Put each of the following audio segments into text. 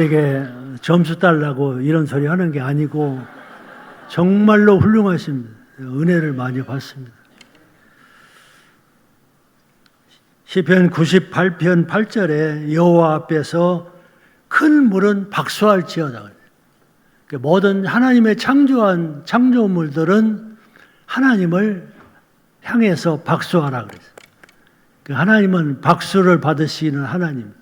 에게 점수 달라고 이런 소리 하는 게 아니고 정말로 훌륭하십니다. 은혜를 많이 받습니다. 시편 98편 8절에 여호와 앞에서 큰 물은 박수할지어다. 모든 하나님의 창조한 창조물들은 하나님을 향해서 박수하라 그랬어요. 하나님은 박수를 받으시는 하나님,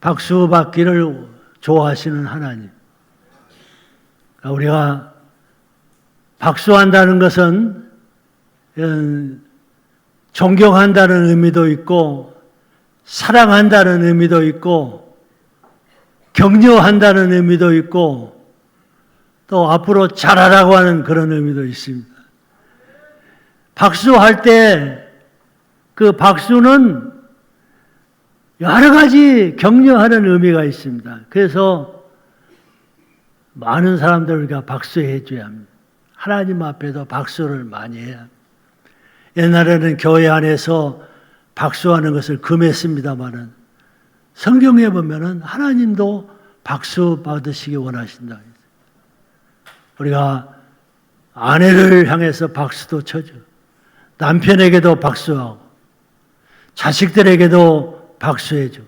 박수 받기를 좋아하시는 하나님. 우리가 박수한다는 것은 존경한다는 의미도 있고, 사랑한다는 의미도 있고, 격려한다는 의미도 있고, 또 앞으로 잘하라고 하는 그런 의미도 있습니다. 박수할 때 그 박수는 여러 가지 격려하는 의미가 있습니다. 그래서 많은 사람들과 박수해 줘야 합니다. 하나님 앞에도 박수를 많이 해야 합니다. 옛날에는 교회 안에서 박수하는 것을 금했습니다마는 성경에 보면은 하나님도 박수 받으시기 원하신다. 우리가 아내를 향해서 박수도 쳐줘. 남편에게도 박수하고, 자식들에게도 박수해주고,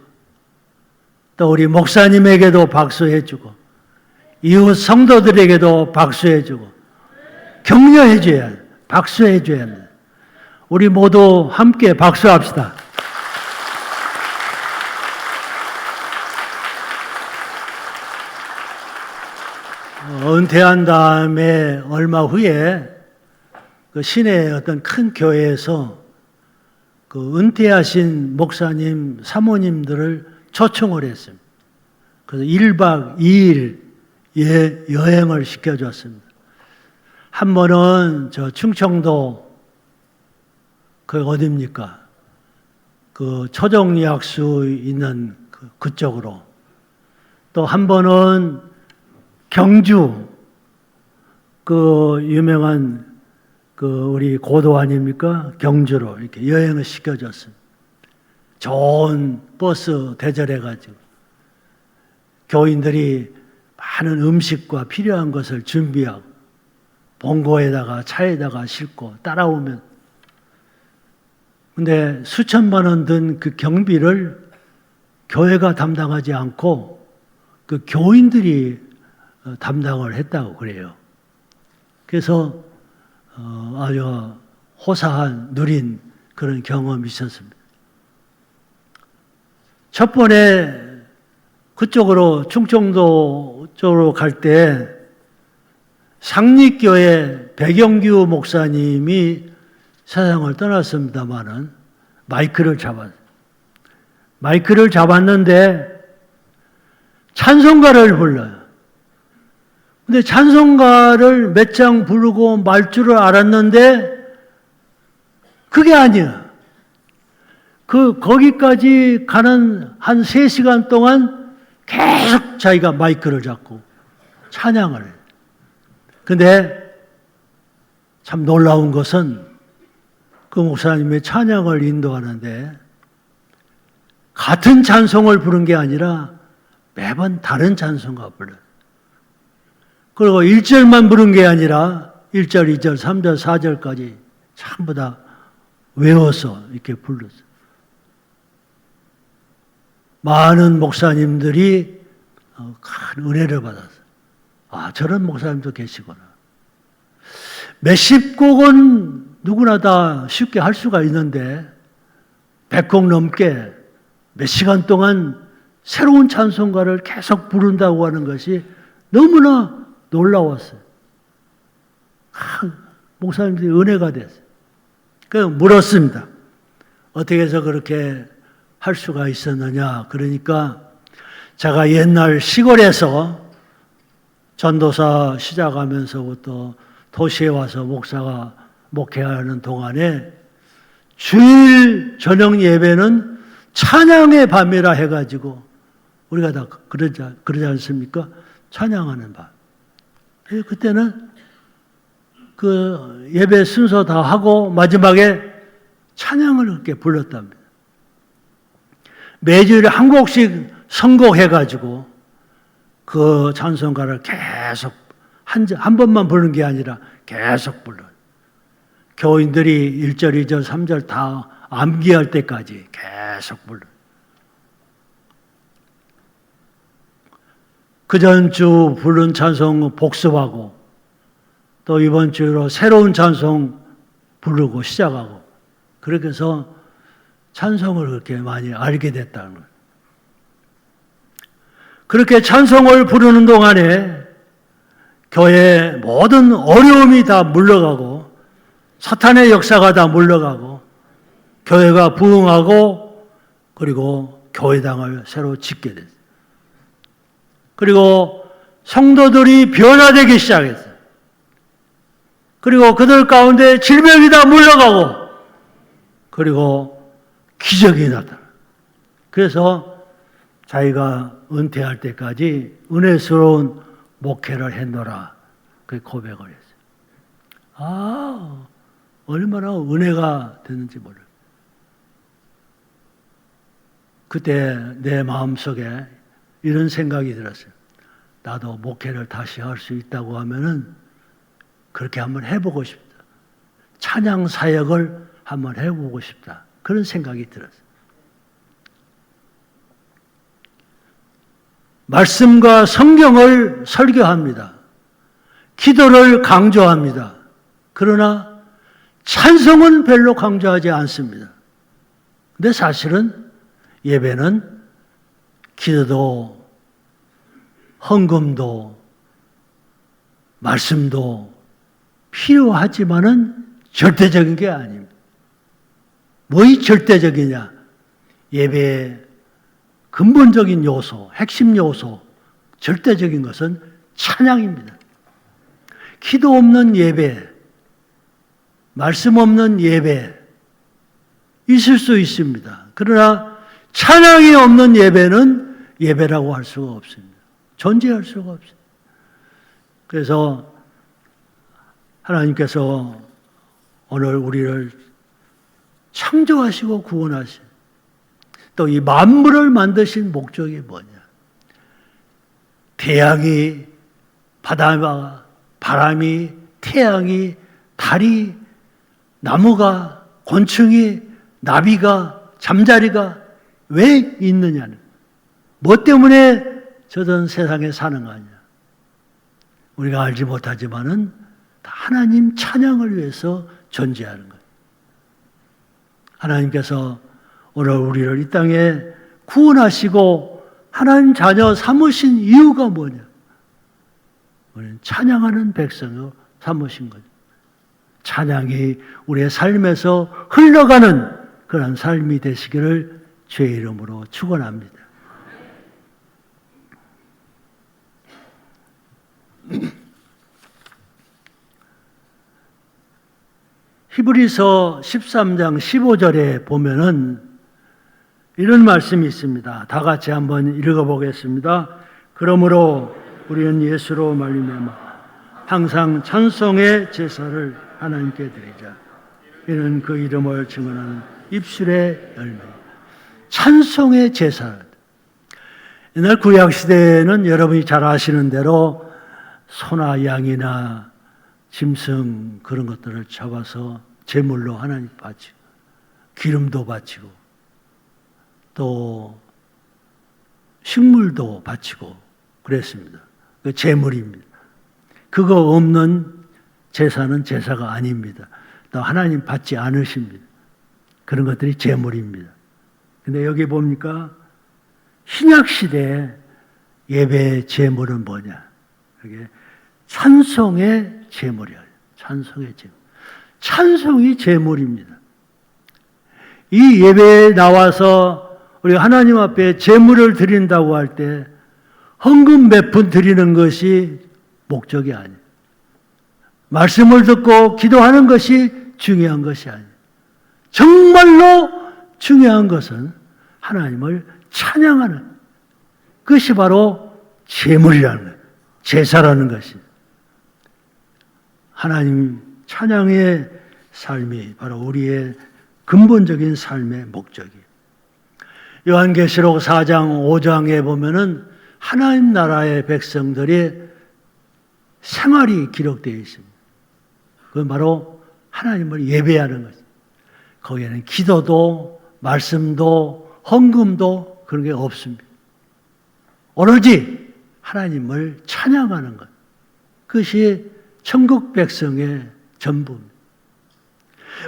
또 우리 목사님에게도 박수해주고, 이웃 성도들에게도 박수해주고, 격려해줘야 해. 박수해줘야 합니다. 우리 모두 함께 박수합시다. 은퇴한 다음에 얼마 후에 그 시내 어떤 큰 교회에서 그 은퇴하신 목사님, 사모님들을 초청을 했습니다. 그래서 1박 2일 여행을 시켜줬습니다. 한 번은 저 충청도 그 어디입니까? 그 초정약수 있는 그쪽으로. 또 한 번은 경주 그 유명한 그 우리 고도 아닙니까? 경주로 이렇게 여행을 시켜줬습니다. 좋은 버스 대절해가지고 교인들이 많은 음식과 필요한 것을 준비하고 봉고에다가 차에다가 싣고 따라오면, 근데 수천만 원 든 그 경비를 교회가 담당하지 않고 그 교인들이 담당을 했다고 그래요. 그래서 아주 호사한 누린 그런 경험이 있었습니다. 첫 번에 그쪽으로 충청도 쪽으로 갈 때 상립교회 백영규 목사님이 세상을 떠났습니다마는 마이크를 잡았는데 찬송가를 불러요. 근데 찬송가를 몇 장 부르고 말 줄을 알았는데 그게 아니야. 거기까지 가는 한 3시간 동안 계속 자기가 마이크를 잡고 찬양을 해요. 근데 참 놀라운 것은 그 목사님의 찬양을 인도하는데 같은 찬송을 부른 게 아니라 매번 다른 찬송가 불러요. 그리고 1절만 부른 게 아니라 1절, 2절, 3절, 4절까지 전부 다 외워서 이렇게 불렀어요. 많은 목사님들이 큰 은혜를 받았어요. 아, 저런 목사님도 계시구나. 몇십 곡은 누구나 다 쉽게 할 수가 있는데 100곡 넘게 몇 시간 동안 새로운 찬송가를 계속 부른다고 하는 것이 너무나 놀라웠어요. 목사님들이 은혜가 됐어요. 그래서 물었습니다. 어떻게 해서 그렇게 할 수가 있었느냐. 그러니까 제가 옛날 시골에서 전도사 시작하면서부터 도시에 와서 목사가 목회하는 동안에 주일 저녁 예배는 찬양의 밤이라 해가지고 우리가 다 그러지 않습니까? 찬양하는 밤. 그때는 그 예배 순서 다 하고 마지막에 찬양을 그렇게 불렀답니다. 매주일에 한 곡씩 선곡해가지고 그 찬송가를 계속 한 번만 부르는 게 아니라 계속 불러요. 교인들이 1절, 2절, 3절 다 암기할 때까지 계속 불러요. 그 전주 부른 찬송 복습하고 또 이번 주로 새로운 찬송 부르고 시작하고 그렇게 해서 찬송을 그렇게 많이 알게 됐다는 거예요. 그렇게 찬송을 부르는 동안에 교회의 모든 어려움이 다 물러가고 사탄의 역사가 다 물러가고 교회가 부흥하고 그리고 교회당을 새로 짓게 됐어요. 그리고 성도들이 변화되기 시작했어요. 그리고 그들 가운데 질병이 다 물러가고 그리고 기적이 나타나요. 그래서 자기가 은퇴할 때까지 은혜스러운 목회를 했노라 그 고백을 했어요. 아, 얼마나 은혜가 됐는지 몰라요. 그때 내 마음속에 이런 생각이 들었어요. 나도 목회를 다시 할 수 있다고 하면은 그렇게 한번 해보고 싶다. 찬양 사역을 한번 해보고 싶다. 그런 생각이 들었어요. 말씀과 성경을 설교합니다. 기도를 강조합니다. 그러나 찬송은 별로 강조하지 않습니다. 근데 사실은 예배는 기도도 헌금도 말씀도 필요하지만은 절대적인 게 아닙니다. 뭐이 절대적이냐? 예배의 근본적인 요소, 핵심 요소, 절대적인 것은 찬양입니다. 기도 없는 예배, 말씀 없는 예배 있을 수 있습니다. 그러나 찬양이 없는 예배는 예배라고 할 수가 없습니다. 존재할 수가 없습니다. 그래서 하나님께서 오늘 우리를 창조하시고 구원하신 또 이 만물을 만드신 목적이 뭐냐? 태양이, 바다가, 바람이, 태양이, 달이, 나무가, 곤충이, 나비가, 잠자리가 왜 있느냐는 뭐 때문에 저런 세상에 사는 거 아니야? 우리가 알지 못하지만은 다 하나님 찬양을 위해서 존재하는 거예요. 하나님께서 오늘 우리를 이 땅에 구원하시고 하나님 자녀 삼으신 이유가 뭐냐? 우리는 찬양하는 백성을 삼으신 거죠. 찬양이 우리의 삶에서 흘러가는 그런 삶이 되시기를 주의 이름으로 축원합니다. 히브리서 13장 15절에 보면은 이런 말씀이 있습니다. 다 같이 한번 읽어보겠습니다. 그러므로 우리는 예수로 말미암아 항상 찬송의 제사를 하나님께 드리자. 이는 그 이름을 증언하는 입술의 열매. 찬송의 제사. 옛날 구약시대에는 여러분이 잘 아시는 대로 소나 양이나 짐승 그런 것들을 잡아서 제물로 하나님 바치고 기름도 바치고 또 식물도 바치고 그랬습니다. 그 제물입니다. 그거 없는 제사는 제사가 아닙니다. 또 하나님 받지 않으십니다. 그런 것들이 제물입니다. 근데 여기 봅니까? 신약 시대에 예배의 제물은 뭐냐? 이게 찬송의 제물이에요. 찬송의 제물. 찬송이 제물입니다. 이 예배에 나와서 우리 하나님 앞에 제물을 드린다고 할 때 헌금 몇 푼 드리는 것이 목적이 아니에요. 말씀을 듣고 기도하는 것이 중요한 것이 아니에요. 정말로 중요한 것은 하나님을 찬양하는 그것이 바로 제물이라는 거예요. 제사라는 것이. 하나님 찬양의 삶이 바로 우리의 근본적인 삶의 목적이에요. 요한계시록 4장 5장에 보면은 하나님 나라의 백성들의 생활이 기록되어 있습니다. 그건 바로 하나님을 예배하는 거죠. 거기에는 기도도 말씀도 헌금도 그런 게 없습니다. 오로지 하나님을 찬양하는 것. 그것이 천국 백성의 전부입니다.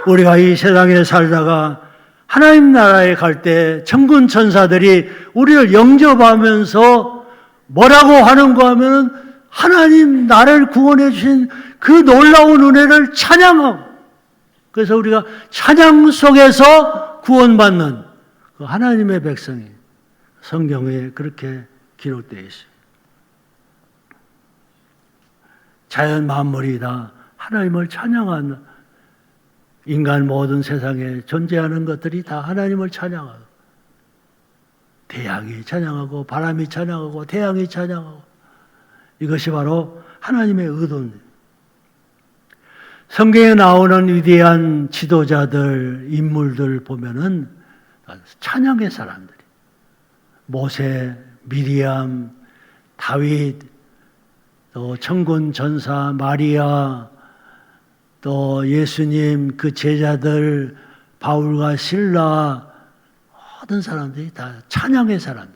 우리가 이 세상에 살다가 하나님 나라에 갈 때 천군 천사들이 우리를 영접하면서 뭐라고 하는가 하면 하나님 나를 구원해 주신 그 놀라운 은혜를 찬양하고, 그래서 우리가 찬양 속에서 구원받는 그 하나님의 백성이 성경에 그렇게 기록되어 있어요. 자연 만물이 다 하나님을 찬양하는, 인간 모든 세상에 존재하는 것들이 다 하나님을 찬양하고, 태양이 찬양하고 바람이 찬양하고 태양이 찬양하고, 이것이 바로 하나님의 의도입니다. 성경에 나오는 위대한 지도자들, 인물들 보면은 찬양의 사람들이, 모세, 미리암, 다윗, 또 천군 전사 마리아, 또 예수님 그 제자들, 바울과 실라, 모든 사람들이 다 찬양의 사람들,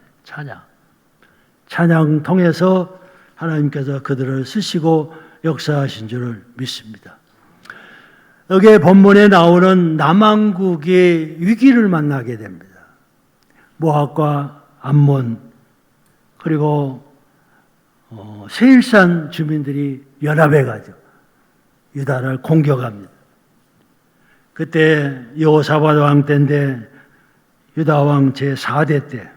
찬양 통해서 하나님께서 그들을 쓰시고 역사하신 줄을 믿습니다. 여기에 본문에 나오는 남왕국의 위기를 만나게 됩니다. 모압과 암몬, 그리고 세일산 주민들이 연합해가지고 유다를 공격합니다. 그때 여호사밧 왕 때인데, 유다 왕 제4대 때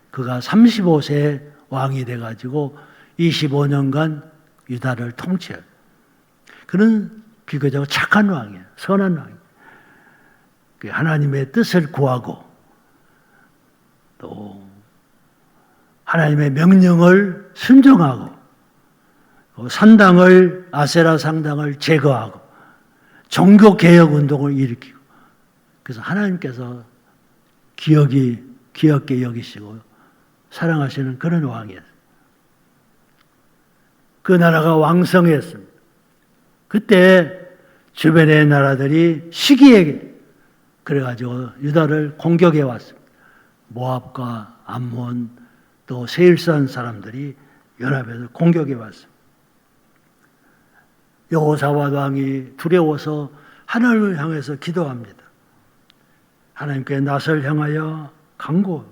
그가 35세 왕이 돼가지고 25년간 유다를 통치해요. 그는 비교적 착한 왕이에요. 선한 왕이에요. 하나님의 뜻을 구하고 또 하나님의 명령을 순종하고, 산당을, 아세라 상당을 제거하고 종교개혁 운동을 일으키고, 그래서 하나님께서 귀엽게 여기시고 사랑하시는 그런 왕이었어요. 그 나라가 왕성했습니다. 그때 주변의 나라들이 시기에 그래가지고 유다를 공격해 왔습니다. 모압과 암몬, 또 세일산 사람들이 연합해서 공격해 왔습니다. 여호사밧 왕이 두려워서 하나님을 향해서 기도합니다. 하나님께 낯을 향하여 간구,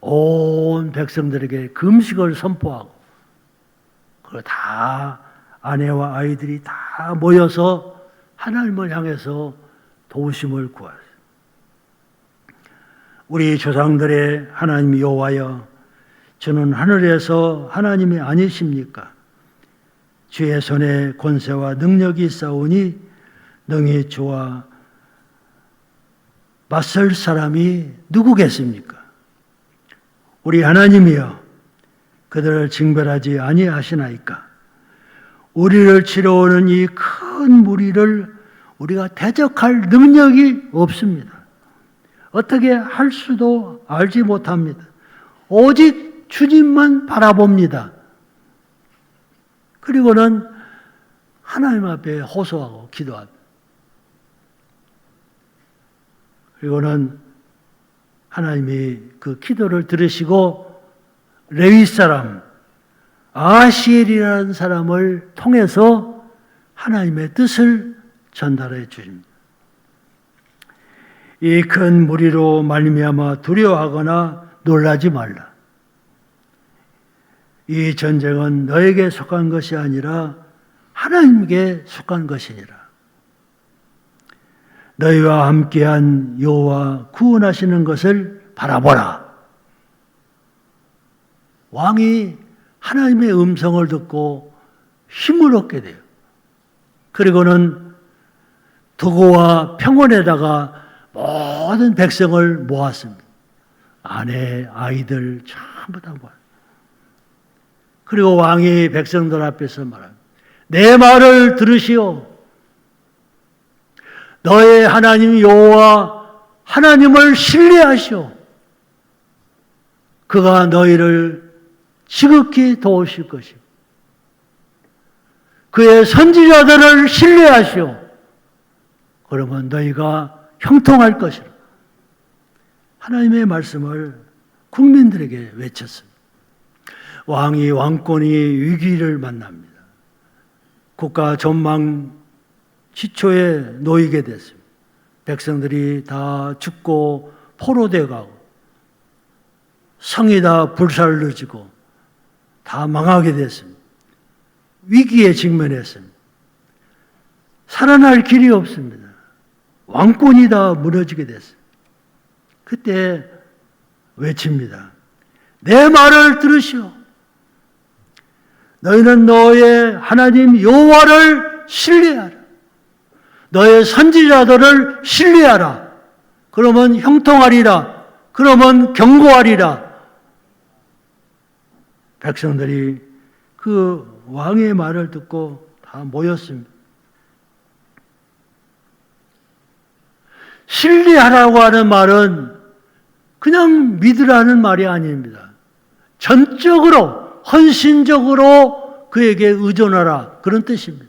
온 백성들에게 금식을 선포하고, 그걸 다 아내와 아이들이 다 모여서 하나님을 향해서 도우심을 구하세요. 우리 조상들의 하나님 여호와여, 저는 하늘에서 하나님이 아니십니까? 주의 손에 권세와 능력이 있사오니 능히 주와 맞설 사람이 누구겠습니까? 우리 하나님이여, 그들을 징벌하지 아니하시나이까? 우리를 치러오는 이 큰 무리를 우리가 대적할 능력이 없습니다. 어떻게 할 수도 알지 못합니다. 오직 주님만 바라봅니다. 그리고는 하나님 앞에 호소하고 기도합니다. 그리고는 하나님이 그 기도를 들으시고 레위 사람 아시엘이라는 사람을 통해서 하나님의 뜻을 전달해 주십니다. 이 큰 무리로 말미암아 두려워하거나 놀라지 말라. 이 전쟁은 너에게 속한 것이 아니라 하나님께 속한 것이니라. 너희와 함께한 여호와 구원하시는 것을 바라보라. 왕이 하나님의 음성을 듣고 힘을 얻게 돼요. 그리고는 도고와 평원에다가 모든 백성을 모았습니다. 아내, 아이들 전부 다 모았습니다. 그리고 왕이 백성들 앞에서 말합니다. 내 말을 들으시오. 너의 하나님 여호와 하나님을 신뢰하시오. 그가 너희를 지극히 도우실 것이고 그의 선지자들을 신뢰하시오. 그러면 너희가 형통할 것이라. 하나님의 말씀을 국민들에게 외쳤습니다. 왕이 왕권이 위기를 만납니다. 국가 전망 시초에 놓이게 됐습니다. 백성들이 다 죽고 포로되어 가고 성이 다 불살르지고 다 망하게 됐습니다. 위기에 직면했습니다. 살아날 길이 없습니다. 왕권이 다 무너지게 됐습니다. 그때 외칩니다. 내 말을 들으시오. 너희는 너의 하나님 여호와를 신뢰하라. 너의 선지자들을 신뢰하라. 그러면 형통하리라. 그러면 견고하리라. 백성들이 그 왕의 말을 듣고 다 모였습니다. 신뢰하라고 하는 말은 그냥 믿으라는 말이 아닙니다. 전적으로 헌신적으로 그에게 의존하라 그런 뜻입니다.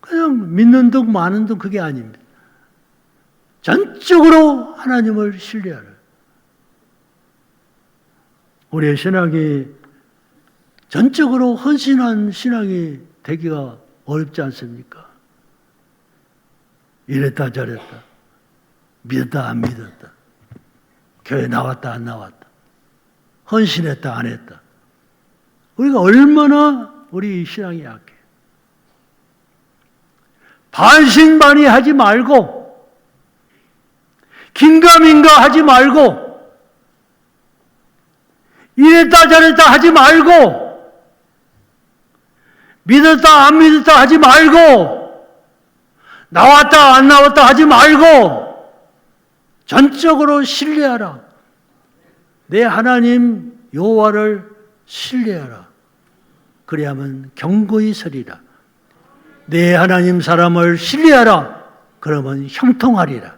그냥 믿는 둥 마는 둥 그게 아닙니다. 전적으로 하나님을 신뢰하라. 우리의 신앙이 전적으로 헌신한 신앙이 되기가 어렵지 않습니까? 이랬다 저랬다, 믿었다 안 믿었다, 교회 나왔다 안 나왔다, 헌신했다 안 했다. 우리가 얼마나 우리 신앙이 약해. 반신반의하지 말고 긴가민가 하지 말고 이랬다 저랬다 하지 말고 믿었다 안 믿었다 하지 말고 나왔다 안 나왔다 하지 말고 전적으로 신뢰하라. 내 하나님 여호와를 신뢰하라. 그래야만 견고히 서리라. 내 하나님 사람을 신뢰하라. 그러면 형통하리라.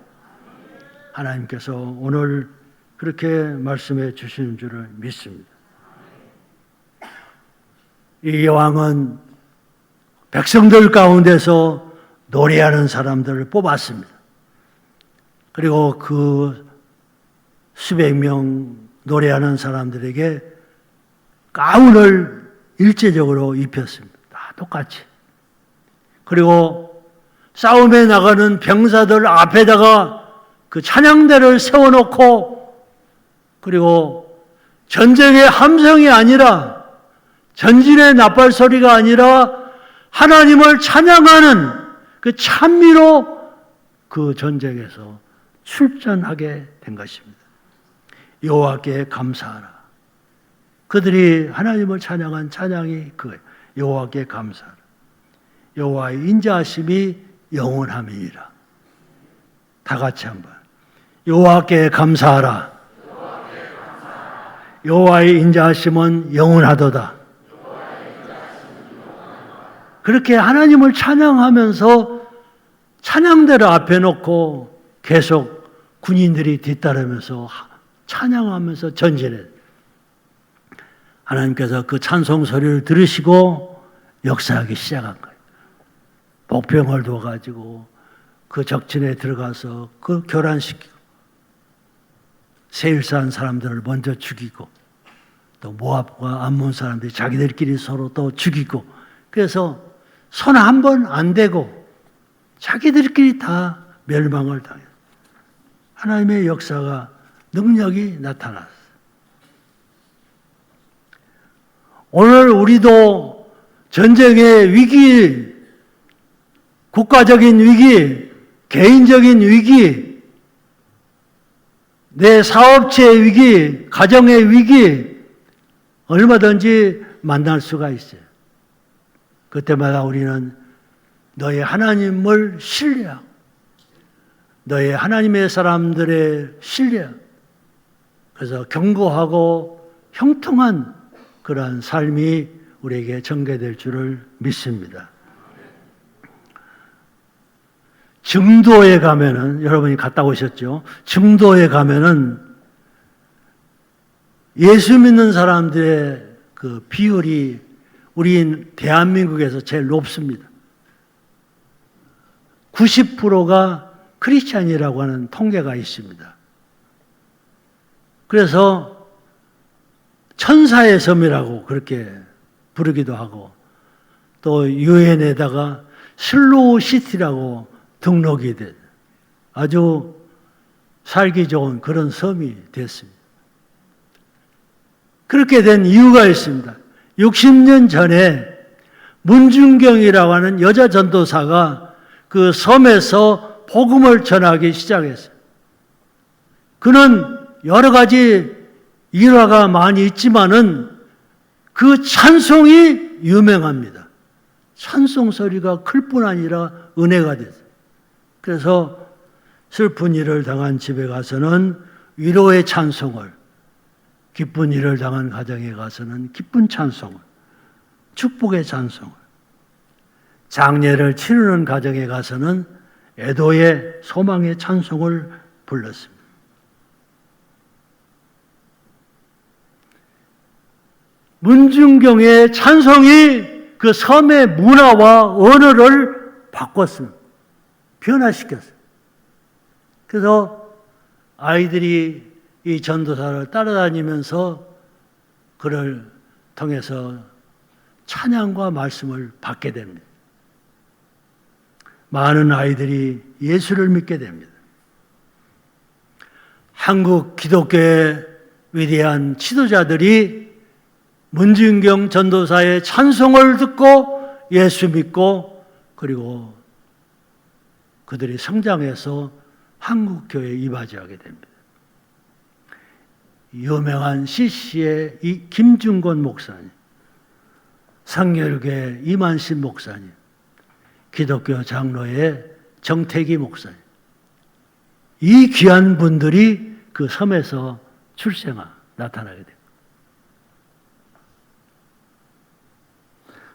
하나님께서 오늘 그렇게 말씀해 주시는 줄을 믿습니다. 이 왕은 백성들 가운데서 노래하는 사람들을 뽑았습니다. 그리고 그 수백 명 노래하는 사람들에게 가운을 일제적으로 입혔습니다. 다 똑같이. 그리고 싸움에 나가는 병사들 앞에다가 그 찬양대를 세워놓고 그리고 전쟁의 함성이 아니라 전진의 나팔 소리가 아니라 하나님을 찬양하는 그 찬미로 그 전쟁에서 출전하게 된 것입니다. 여호와께 감사하라. 그들이 하나님을 찬양한 찬양이 그거예요. 여호와께 감사하라. 여호와의 인자하심이 영원함이니라. 다 같이 한번. 여호와께 감사하라. 여호와의 인자하심은 영원하도다. 그렇게 하나님을 찬양하면서 찬양대를 앞에 놓고 계속 군인들이 뒤따르면서 찬양하면서 전진해. 하나님께서 그 찬송 소리를 들으시고 역사하기 시작한 거예요. 복병을 둬가지고 그 적진에 들어가서 그 교란시키고 세일산 사람들을 먼저 죽이고 또 모압과 암몬 사람들이 자기들끼리 서로 또 죽이고 그래서 손 한 번 안 대고 자기들끼리 다 멸망을 당해요. 하나님의 역사가 능력이 나타났어요. 오늘 우리도 전쟁의 위기, 국가적인 위기, 개인적인 위기, 내 사업체의 위기, 가정의 위기 얼마든지 만날 수가 있어요. 그때마다 우리는 너의 하나님을 신뢰하고 너의 하나님의 사람들의 신뢰하고 그래서 견고하고 형통한 그러한 삶이 우리에게 전개될 줄을 믿습니다. 증도에 가면은 여러분이 갔다 오셨죠? 증도에 가면은 예수 믿는 사람들의 그 비율이 우리 대한민국에서 제일 높습니다. 90%가 크리스찬이라고 하는 통계가 있습니다. 그래서 천사의 섬이라고 그렇게 부르기도 하고 또 유엔에다가 슬로우 시티라고 등록이 된 아주 살기 좋은 그런 섬이 됐습니다. 그렇게 된 이유가 있습니다. 60년 전에 문중경이라고 하는 여자 전도사가 그 섬에서 복음을 전하기 시작했어요. 그는 여러 가지 일화가 많이 있지만은 그 찬송이 유명합니다. 찬송 소리가 클 뿐 아니라 은혜가 됐어요. 그래서 슬픈 일을 당한 집에 가서는 위로의 찬송을, 기쁜 일을 당한 가정에 가서는 기쁜 찬송을, 축복의 찬송을, 장례를 치르는 가정에 가서는 애도의 소망의 찬송을 불렀습니다. 문중경의 찬송이 그 섬의 문화와 언어를 바꿨습니다. 변화시켰어요. 그래서 아이들이 이 전도사를 따라다니면서 그를 통해서 찬양과 말씀을 받게 됩니다. 많은 아이들이 예수를 믿게 됩니다. 한국 기독교의 위대한 지도자들이 문중경 전도사의 찬송을 듣고 예수 믿고 그리고 그들이 성장해서 한국교회에 이바지하게 됩니다. 유명한 CC의 이 김중권 목사님, 상결교회 이만신 목사님, 기독교 장로의 정태기 목사님, 이 귀한 분들이 그 섬에서 나타나게 됩니다.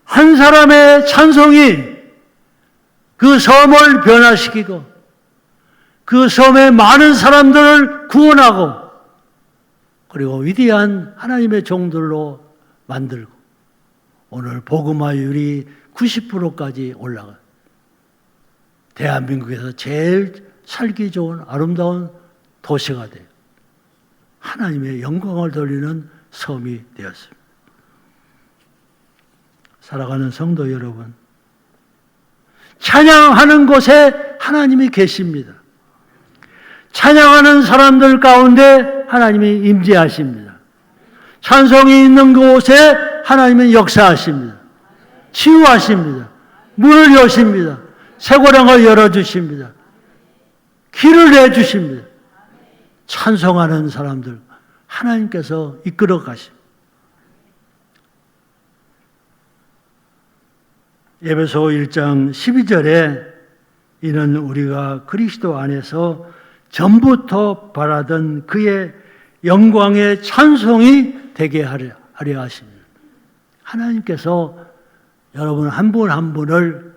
한 사람의 찬송이 그 섬을 변화시키고 그 섬의 많은 사람들을 구원하고 그리고 위대한 하나님의 종들로 만들고 오늘 복음화율이 90%까지 올라가 대한민국에서 제일 살기 좋은 아름다운 도시가 돼요. 하나님의 영광을 돌리는 섬이 되었습니다. 살아가는 성도 여러분, 찬양하는 곳에 하나님이 계십니다. 찬양하는 사람들 가운데 하나님이 임재하십니다. 찬송이 있는 곳에 하나님은 역사하십니다. 치유하십니다. 문을 여십니다. 쇠고랑을 열어주십니다. 길을 내주십니다. 찬송하는 사람들 하나님께서 이끌어 가십니다. 에베소 1장 12절에 이는 우리가 그리스도 안에서 전부터 바라던 그의 영광의 찬송이 되게 하려 하십니다. 하나님께서 여러분 한 분 한 분을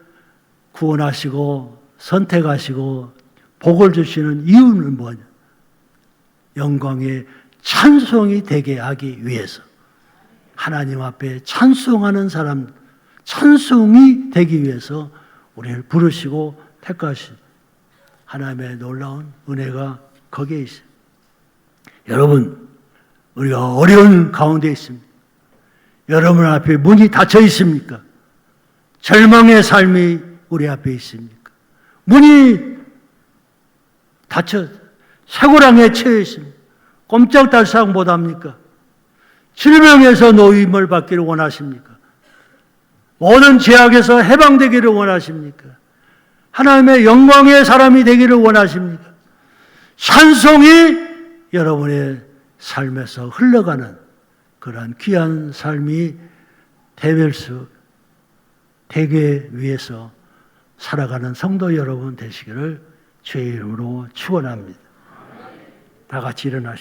구원하시고 선택하시고 복을 주시는 이유는 뭐냐? 영광의 찬송이 되게 하기 위해서 하나님 앞에 찬송하는 사람, 찬송이 되기 위해서 우리를 부르시고 택하신 하나님의 놀라운 은혜가 거기에 있어요. 여러분, 우리가 어려운 가운데 있습니다. 여러분 앞에 문이 닫혀 있습니까? 절망의 삶이 우리 앞에 있습니까? 문이 닫혀 쇠고랑에 처해 있습니다. 꼼짝달싹 못합니까? 질병에서 노임을 받기를 원하십니까? 모든 죄악에서 해방되기를 원하십니까? 하나님의 영광의 사람이 되기를 원하십니까? 찬송이 여러분의 삶에서 흘러가는 그러한 귀한 삶이 되기 위해서 살아가는 성도 여러분 되시기를 주의 이름으로 축원합니다. 다 같이 일어나시죠.